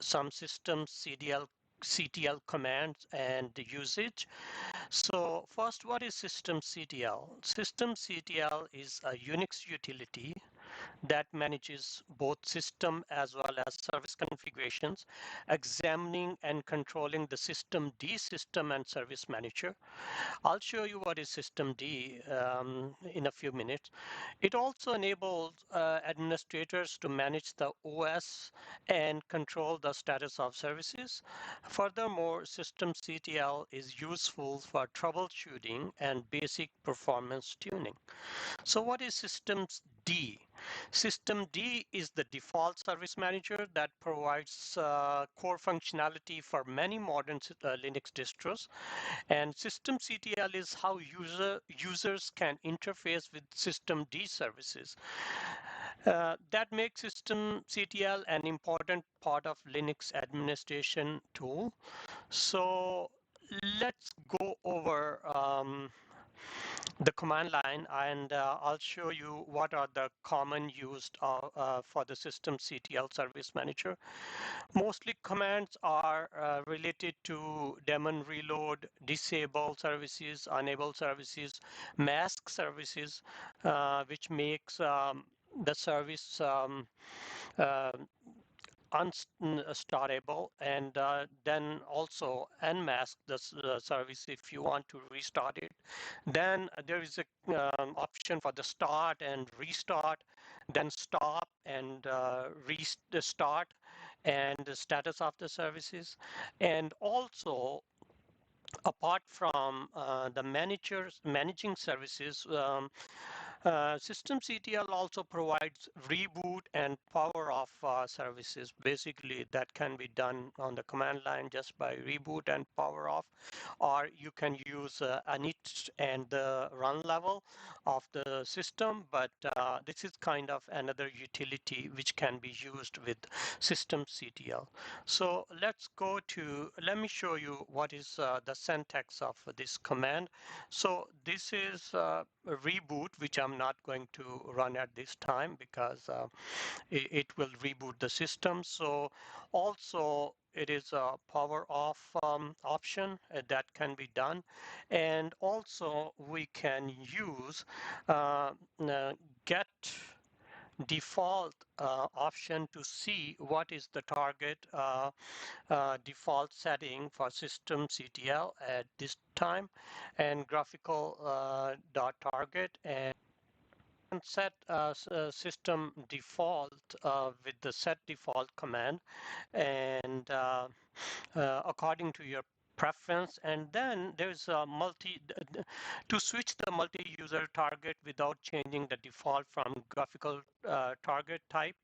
some system CTL commands and usage. So first, what is systemctl? Systemctl is a Unix utility that manages both system as well as service configurations, examining and controlling the systemd system and service manager. I'll show you what is systemd in a few minutes. It also enables administrators to manage the OS and control the status of services. Furthermore, systemctl is useful for troubleshooting and basic performance tuning. So what is systemd? Systemd is the default service manager that provides core functionality for many modern Linux distros. And systemctl is how users can interface with systemd services. That makes systemctl an important part of Linux administration tool. So let's go over the command line, and I'll show you what are the common used for the systemctl service manager. Mostly commands are related to daemon reload, disable services, enable services, mask services, which makes the service uh, unstartable, and then also unmask the service if you want to restart it. Then there is a option for the start and restart, then stop and restart, and the status of the services. And also, apart from the managing services, systemctl also provides reboot and power off services. Basically, that can be done on the command line just by reboot and power off, or you can use init and the run level of the system. But this is kind of another utility which can be used with systemctl. So let me show you what is the syntax of this command. So this is a reboot, which I'm not going to run at this time because it will reboot the system. So also it is a power off option that can be done. And also we can use get default option to see what is the target default setting for systemctl at this time, and graphical dot target, and set system default with the set default command, and according to your preference. And then there's a to switch the multi-user target without changing the default from graphical target type.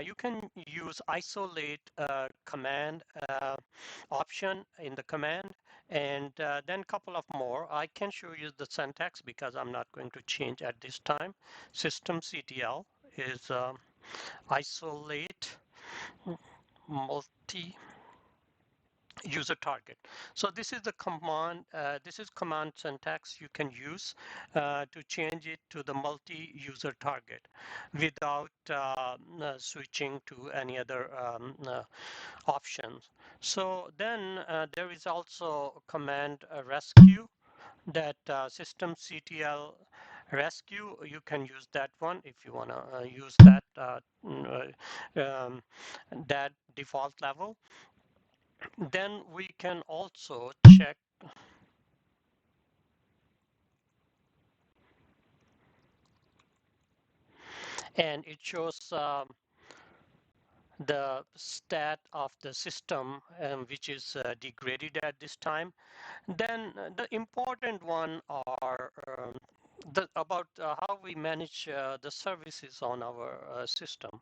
You can use isolate command option in the command, and then a couple of more. I can show you the syntax because I'm not going to change at this time. Systemctl is isolate multi user target. So this is the command, this is command syntax you can use to change it to the multi-user target without switching to any other options. So then there is also command rescue, that systemctl rescue. You can use that one if you want to use that that default level. Then we can also check, and it shows the stat of the system, which is degraded at this time. Then the important one are about how we manage the services on our system,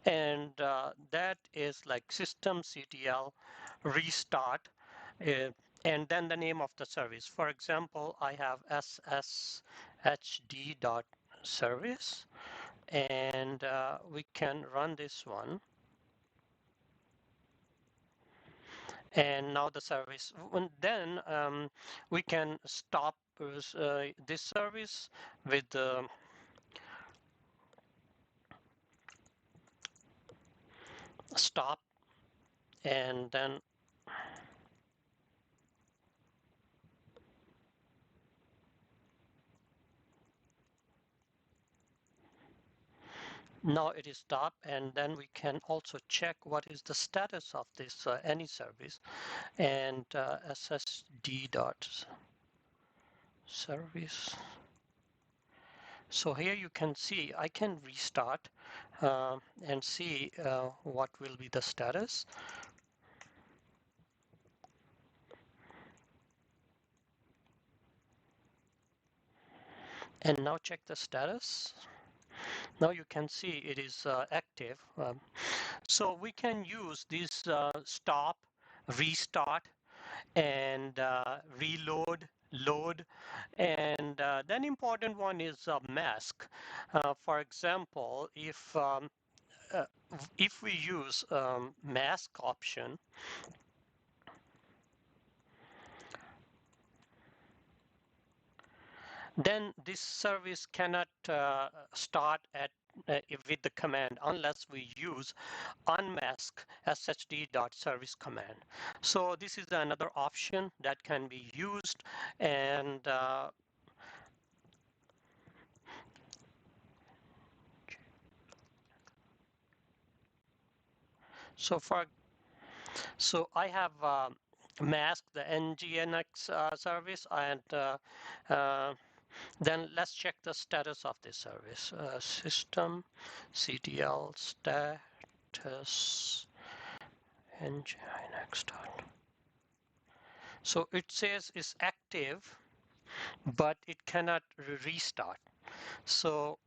and that is like systemctl restart, uh, and then the name of the service. For example, I have sshd.service, and we can run this one. And now the service, then we can stop this service with stop and then now it is stopped, and then we can also check what is the status of this any service, and ssd dot service. So here you can see I can restart and see what will be the status. And now check the status. Now you can see it is active. So we can use this stop, restart, and reload, load, and then important one is mask. For example, uh, if we use mask option, then this service cannot start at with the command unless we use unmask shed.service command. So this is another option that can be used, and so for so I have masked the nginx service, and then let's check the status of this service. Systemctl status nginx. So it says it's active, but it cannot restart. So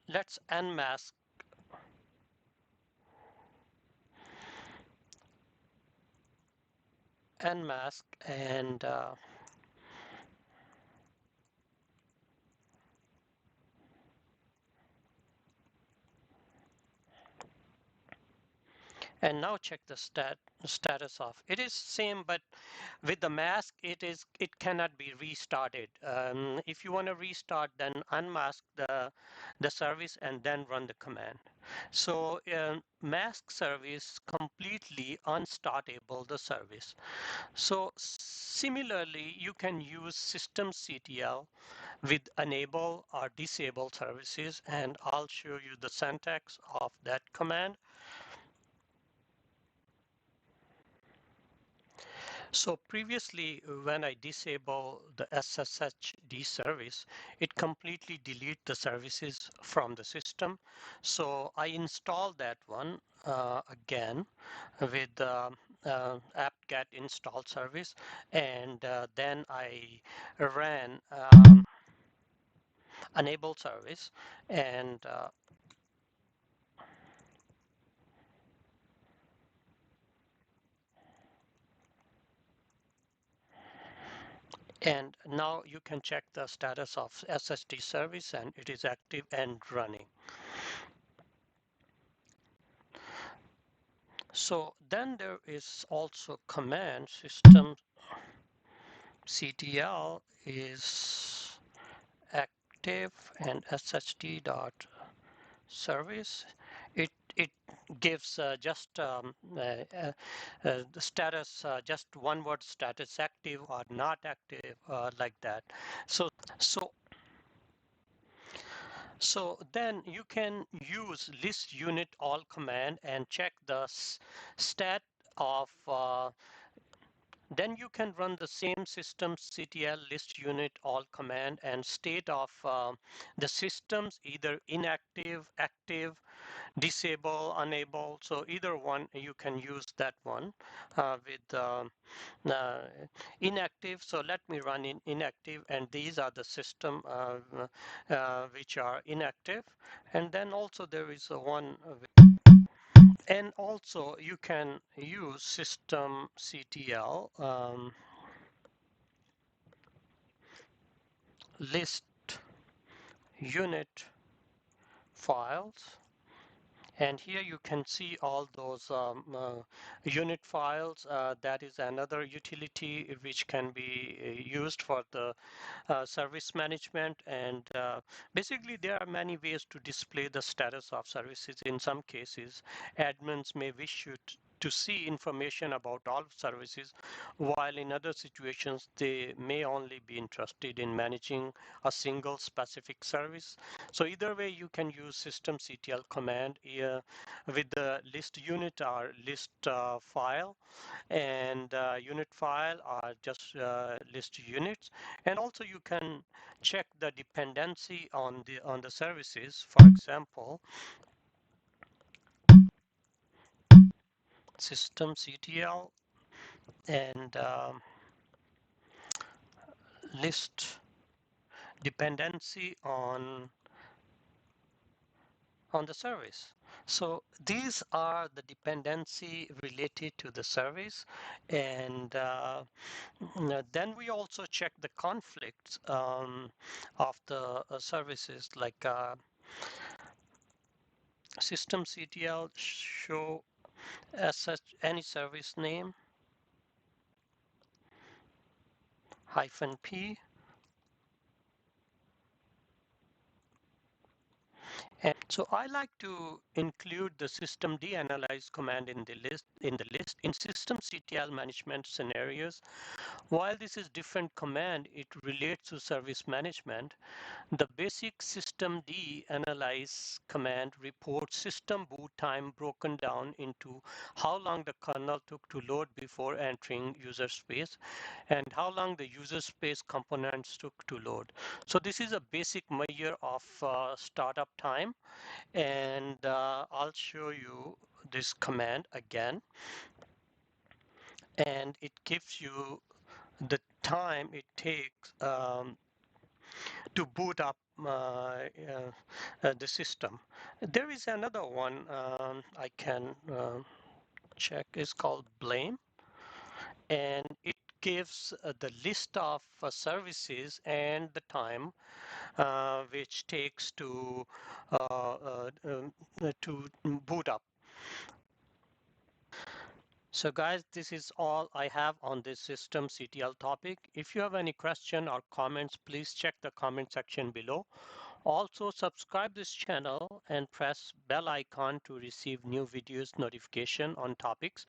let's unmask, and now check the status of it is same, but with the mask it cannot be restarted. If you want to restart, then unmask the service and then run the command. So mask service completely unstartable the service. So similarly, you can use systemctl with enable or disable services, and I'll show you the syntax of that command. So previously, when I disable the SSHD service, it completely delete the services from the system. So I installed that one again with apt-get install service, and then I ran enable service, and now you can check the status of SSD service, and it is active and running. So then there is also command systemctl is active and shed dot service. It gives just the status, just one word status, active or not active, like that. So so then you can use list unit all command and check the stat of then you can run the same systemctl list unit all command and state of the systems, either inactive, active, disable, unable. So either one you can use that one with uh, inactive. So let me run in inactive, and these are the system which are inactive. And then also there is a one and also you can use systemctl list unit files, and here you can see all those unit files. That is another utility which can be used for the service management, and basically there are many ways to display the status of services. In some cases admins may wish you to see information about all services, while in other situations they may only be interested in managing a single specific service. So either way, you can use systemctl command with the list unit or list file, and unit file are just list units. And also you can check the dependency on the services. For example, systemctl and list dependency on the service. So these are the dependency related to the service, and then we also check the conflicts of the services, like systemctl show as such any service name -p. So I like to include the systemd analyze command in the list in systemctl management scenarios. While this is different command, it relates to service management. The basic systemd analyze command reports system boot time broken down into how long the kernel took to load before entering user space and how long the user space components took to load. So this is a basic measure of startup time, and I'll show you this command again, and it gives you the time it takes to boot up the system. There is another one I can check. It's called blame, and it gives the list of services and the time which takes to boot up. So guys, this is all I have on this systemctl topic. If you have any question or comments, please check the comment section below. Also subscribe this channel and press bell icon to receive new videos notification on topics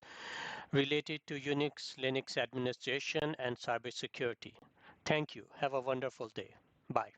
related to Unix, Linux administration and cybersecurity. Thank you. Have a wonderful day. Bye.